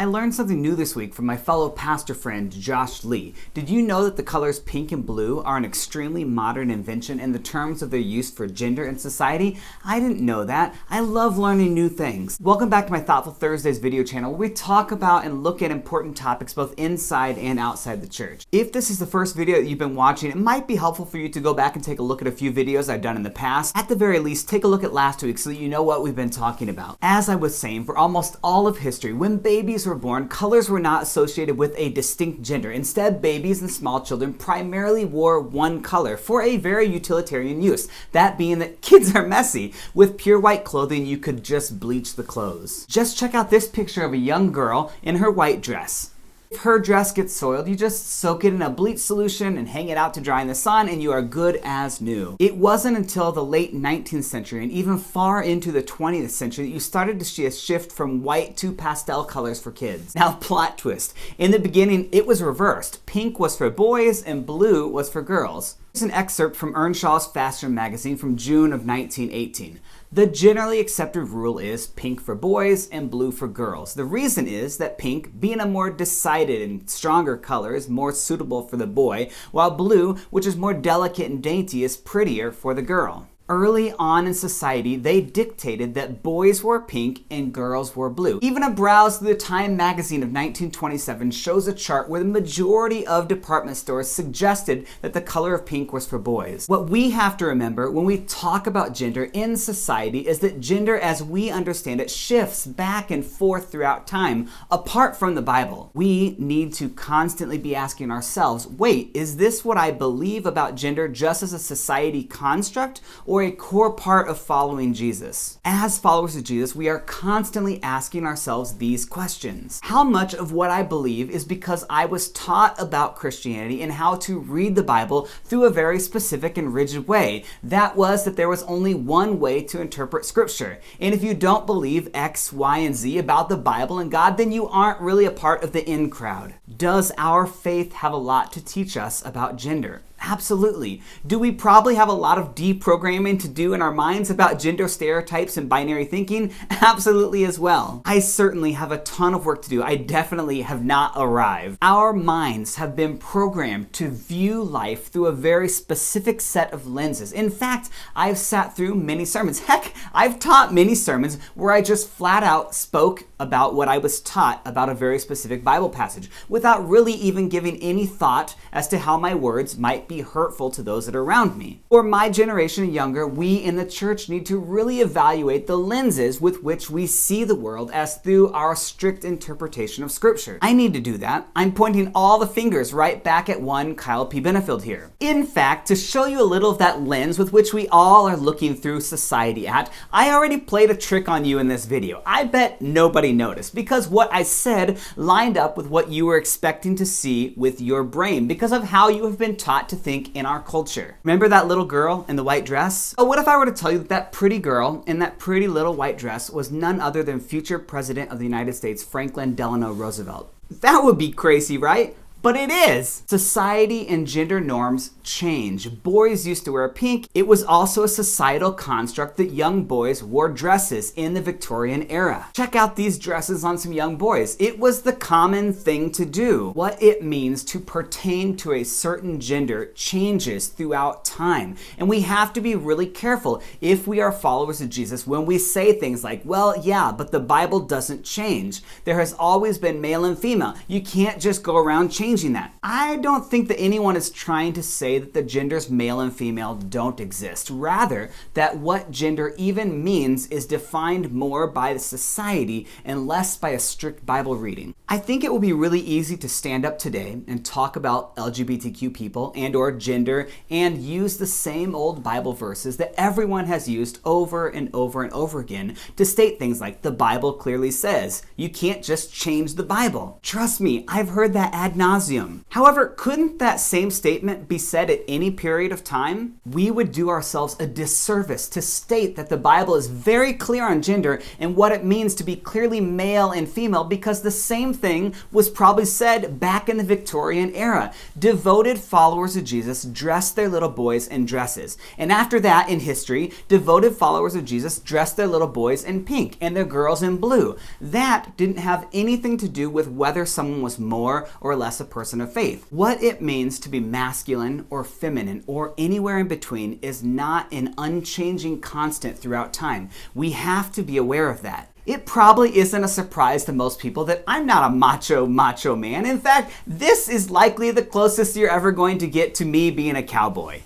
I learned something new this week from my fellow pastor friend, Josh Lee. Did you know that the colors pink and blue are an extremely modern invention in the terms of their use for gender in society? I didn't know that. I love learning new things. Welcome back to my Thoughtful Thursdays video channel, where we talk about and look at important topics both inside and outside the church. If this is the first video that you've been watching, it might be helpful for you to go back and take a look at a few videos I've done in the past. At the very least, take a look at last week so that you know what we've been talking about. As I was saying, for almost all of history, when babies were born, colors were not associated with a distinct gender. Instead, babies and small children primarily wore one color for a very utilitarian use, that being that kids are messy. With pure white clothing, you could just bleach the clothes. Just check out this picture of a young girl in her white dress. If her dress gets soiled, you just soak it in a bleach solution and hang it out to dry in the sun, and you are good as new. It wasn't until the late 19th century and even far into the 20th century that you started to see a shift from white to pastel colors for kids. Now, plot twist. In the beginning, it was reversed. Pink was for boys and blue was for girls. Here's an excerpt from Earnshaw's Fashion magazine from June of 1918. The generally accepted rule is pink for boys and blue for girls. The reason is that pink, being a more decided and stronger color, is more suitable for the boy, while blue, which is more delicate and dainty, is prettier for the girl. Early on in society, they dictated that boys wore pink and girls wore blue. Even a browse through the Time magazine of 1927 shows a chart where the majority of department stores suggested that the color of pink was for boys. What we have to remember when we talk about gender in society is that gender as we understand it shifts back and forth throughout time, apart from the Bible. We need to constantly be asking ourselves, wait, is this what I believe about gender just as a society construct, or a core part of following Jesus? As followers of Jesus, we are constantly asking ourselves these questions. How much of what I believe is because I was taught about Christianity and how to read the Bible through a very specific and rigid way? That was that there was only one way to interpret Scripture. And if you don't believe X, Y, and Z about the Bible and God, then you aren't really a part of the in crowd. Does our faith have a lot to teach us about gender? Absolutely. Do we probably have a lot of deprogramming to do in our minds about gender stereotypes and binary thinking? Absolutely as well. I certainly have a ton of work to do. I definitely have not arrived. Our minds have been programmed to view life through a very specific set of lenses. In fact, I've sat through many sermons. Heck, I've taught many sermons where I just flat out spoke about what I was taught about a very specific Bible passage without really even giving any thought as to how my words might be hurtful to those that are around me. For my generation and younger, we in the church need to really evaluate the lenses with which we see the world as through our strict interpretation of Scripture. I need to do that. I'm pointing all the fingers right back at one Kyle P. Benefield here. In fact, to show you a little of that lens with which we all are looking through society at, I already played a trick on you in this video. I bet nobody noticed, because what I said lined up with what you were expecting to see with your brain because of how you have been taught to think in our culture. Remember that little girl in the white dress? Oh, what if I were to tell you that that pretty girl in that pretty little white dress was none other than future President of the United States, Franklin Delano Roosevelt? That would be crazy, right? But it is. Society and gender norms change. Boys used to wear pink. It was also a societal construct that young boys wore dresses in the Victorian era. Check out these dresses on some young boys. It was the common thing to do. What it means to pertain to a certain gender changes throughout time. And we have to be really careful if we are followers of Jesus when we say things like, well, yeah, but the Bible doesn't change. There has always been male and female. You can't just go around changing that. I don't think that anyone is trying to say that the genders male and female don't exist. Rather, that what gender even means is defined more by the society and less by a strict Bible reading. I think it will be really easy to stand up today and talk about LGBTQ people and or gender and use the same old Bible verses that everyone has used over and over and over again to state things like the Bible clearly says. You can't just change the Bible. Trust me, I've heard that ad nauseum nauseum. However, couldn't that same statement be said at any period of time? We would do ourselves a disservice to state that the Bible is very clear on gender and what it means to be clearly male and female, because the same thing was probably said back in the Victorian era. Devoted followers of Jesus dressed their little boys in dresses. And after that, in history, devoted followers of Jesus dressed their little boys in pink and their girls in blue. That didn't have anything to do with whether someone was more or less a person of faith. What it means to be masculine or feminine or anywhere in between is not an unchanging constant throughout time. We have to be aware of that. It probably isn't a surprise to most people that I'm not a macho man. In fact, this is likely the closest you're ever going to get to me being a cowboy.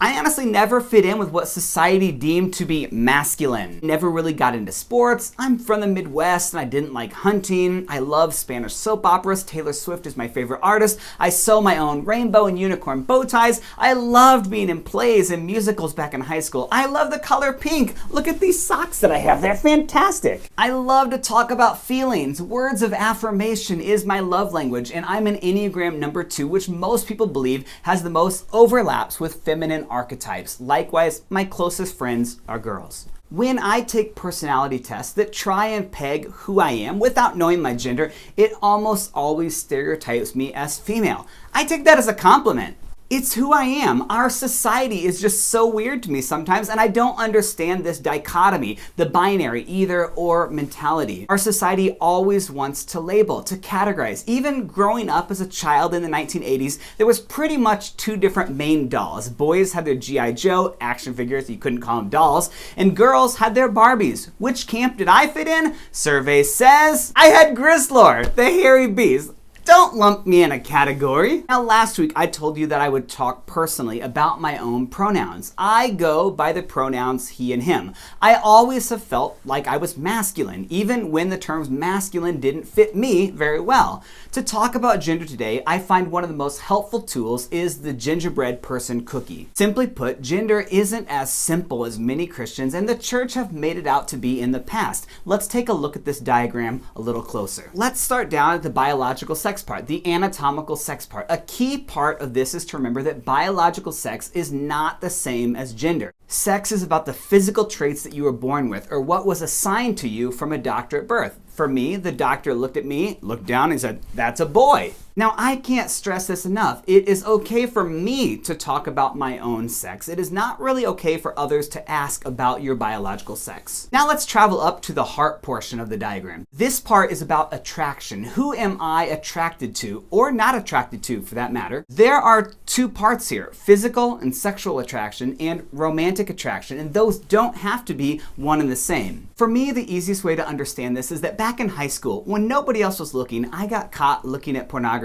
I honestly never fit in with what society deemed to be masculine. Never really got into sports. I'm from the Midwest and I didn't like hunting. I love Spanish soap operas. Taylor Swift is my favorite artist. I sew my own rainbow and unicorn bow ties. I loved being in plays and musicals back in high school. I love the color pink. Look at these socks that I have. They're fantastic. I love to talk about feelings. Words of affirmation is my love language, and I'm an Enneagram number 2, which most people believe has the most overlaps with feminine archetypes. Likewise, my closest friends are girls. When I take personality tests that try and peg who I am without knowing my gender, it almost always stereotypes me as female. I take that as a compliment. It's who I am. Our society is just so weird to me sometimes, and I don't understand this dichotomy, the binary either or mentality. Our society always wants to label, to categorize. Even growing up as a child in the 1980s, there was pretty much 2 different main dolls. Boys had their G.I. Joe action figures, you couldn't call them dolls, and girls had their Barbies. Which camp did I fit in? Survey says I had Grislor, the hairy beast. Don't lump me in a category. Now, last week I told you that I would talk personally about my own pronouns. I go by the pronouns he and him. I always have felt like I was masculine, even when the terms masculine didn't fit me very well. To talk about gender today, I find one of the most helpful tools is the gingerbread person cookie. Simply put, gender isn't as simple as many Christians and the church have made it out to be in the past. Let's take a look at this diagram a little closer. Let's start down at the biological sex part, the anatomical sex part. A key part of this is to remember that biological sex is not the same as gender. Sex is about the physical traits that you were born with or what was assigned to you from a doctor at birth. For me, the doctor looked at me, looked down and said, "That's a boy." Now, I can't stress this enough. It is okay for me to talk about my own sex. It is not really okay for others to ask about your biological sex. Now let's travel up to the heart portion of the diagram. This part is about attraction. Who am I attracted to, or not attracted to for that matter? There are 2 parts here, physical and sexual attraction and romantic attraction, and those don't have to be one and the same. For me, the easiest way to understand this is that back in high school, when nobody else was looking, I got caught looking at pornography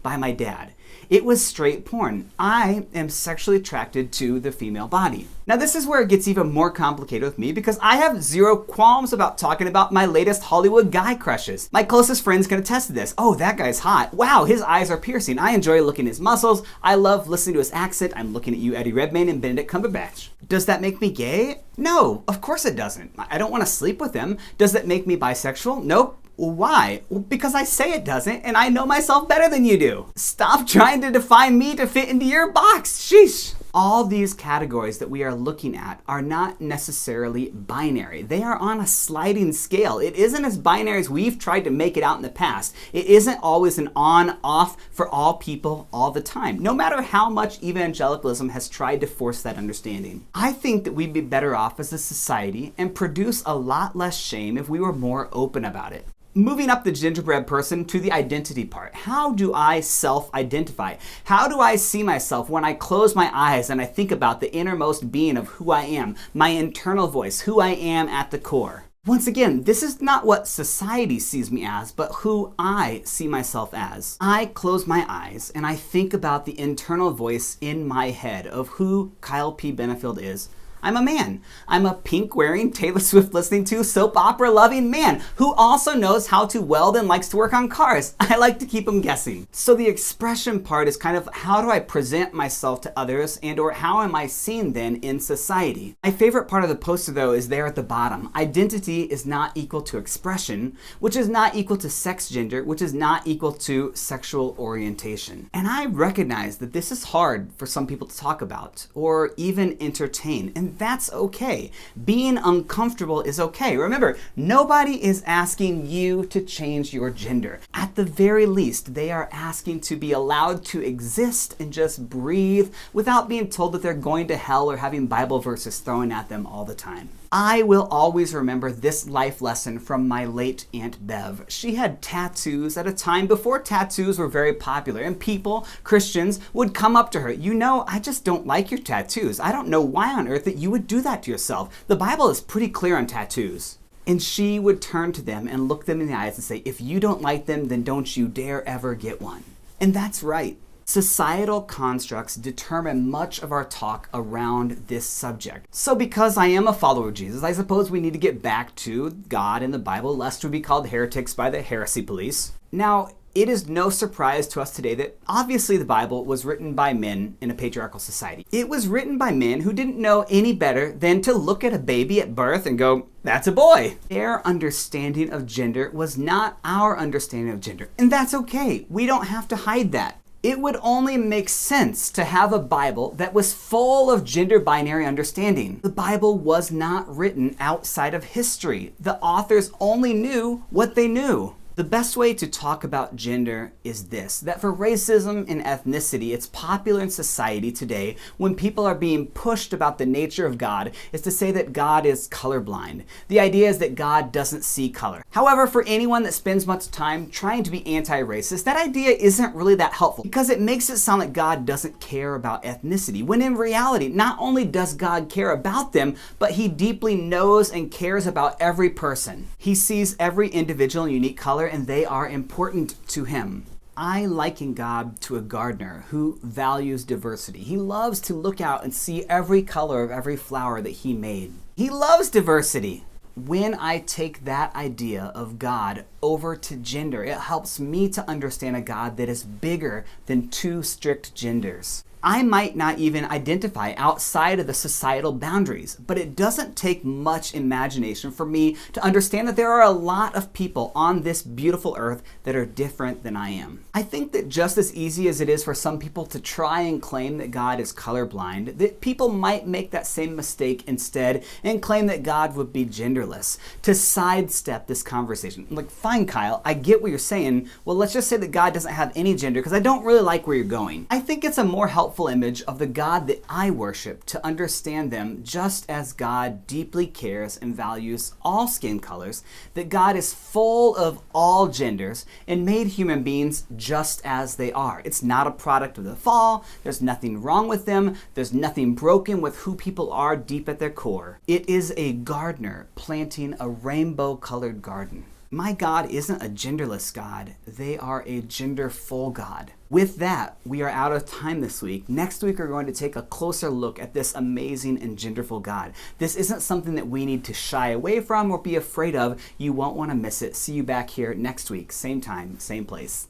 by my dad. It was straight porn. I am sexually attracted to the female body. Now this is where it gets even more complicated with me because I have 0 qualms about talking about my latest Hollywood guy crushes. My closest friends can attest to this. Oh, that guy's hot. Wow, his eyes are piercing. I enjoy looking at his muscles. I love listening to his accent. I'm looking at you, Eddie Redmayne and Benedict Cumberbatch. Does that make me gay? No, of course it doesn't. I don't want to sleep with him. Does that make me bisexual? Nope. Why? Well, because I say it doesn't, and I know myself better than you do. Stop trying to define me to fit into your box. Sheesh. All these categories that we are looking at are not necessarily binary. They are on a sliding scale. It isn't as binary as we've tried to make it out in the past. It isn't always an on-off for all people all the time, no matter how much evangelicalism has tried to force that understanding. I think that we'd be better off as a society and produce a lot less shame if we were more open about it. Moving up the gingerbread person to the identity part. How do I self-identify? How do I see myself when I close my eyes and I think about the innermost being of who I am, my internal voice, who I am at the core? Once again, this is not what society sees me as, but who I see myself as. I close my eyes and I think about the internal voice in my head of who Kyle P. Benefield is. I'm a man. I'm a pink-wearing, Taylor Swift-listening to, soap opera-loving man who also knows how to weld and likes to work on cars. I like to keep them guessing. So the expression part is kind of how do I present myself to others and or how am I seen then in society? My favorite part of the poster though is there at the bottom. Identity is not equal to expression, which is not equal to sex gender, which is not equal to sexual orientation. And I recognize that this is hard for some people to talk about or even entertain, and that's okay. Being uncomfortable is okay. Remember, nobody is asking you to change your gender. At the very least, they are asking to be allowed to exist and just breathe without being told that they're going to hell or having Bible verses thrown at them all the time. I will always remember this life lesson from my late Aunt Bev. She had tattoos at a time before tattoos were very popular, and people, Christians, would come up to her. You know, I just don't like your tattoos. I don't know why on earth that you would do that to yourself. The Bible is pretty clear on tattoos. And she would turn to them and look them in the eyes and say, if you don't like them, then don't you dare ever get one. And that's right. Societal constructs determine much of our talk around this subject. So because I am a follower of Jesus, I suppose we need to get back to God and the Bible, lest we be called heretics by the heresy police. Now, it is no surprise to us today that obviously the Bible was written by men in a patriarchal society. It was written by men who didn't know any better than to look at a baby at birth and go, that's a boy. Their understanding of gender was not our understanding of gender. And that's okay. We don't have to hide that. It would only make sense to have a Bible that was full of gender binary understanding. The Bible was not written outside of history. The authors only knew what they knew. The best way to talk about gender is this, that for racism and ethnicity, it's popular in society today when people are being pushed about the nature of God is to say that God is colorblind. The idea is that God doesn't see color. However, for anyone that spends much time trying to be anti-racist, that idea isn't really that helpful because it makes it sound like God doesn't care about ethnicity, when in reality, not only does God care about them, but he deeply knows and cares about every person. He sees every individual and unique color and they are important to him. I liken God to a gardener who values diversity. He loves to look out and see every color of every flower that he made. He loves diversity. When I take that idea of God over to gender, it helps me to understand a God that is bigger than two strict genders. I might not even identify outside of the societal boundaries, but it doesn't take much imagination for me to understand that there are a lot of people on this beautiful earth that are different than I am. I think that just as easy as it is for some people to try and claim that God is colorblind, that people might make that same mistake instead and claim that God would be genderless, to sidestep this conversation. Like, fine, Kyle, I get what you're saying. Well, let's just say that God doesn't have any gender because I don't really like where you're going. I think it's a more helpful image of the God that I worship to understand them just as God deeply cares and values all skin colors, that God is full of all genders and made human beings just as they are. It's not a product of the fall. There's nothing wrong with them. There's nothing broken with who people are deep at their core. It is a gardener planting a rainbow-colored garden. My God isn't a genderless God. They are a genderful God. With that, we are out of time this week. Next week, we're going to take a closer look at this amazing and genderful God. This isn't something that we need to shy away from or be afraid of. You won't want to miss it. See you back here next week. Same time, same place.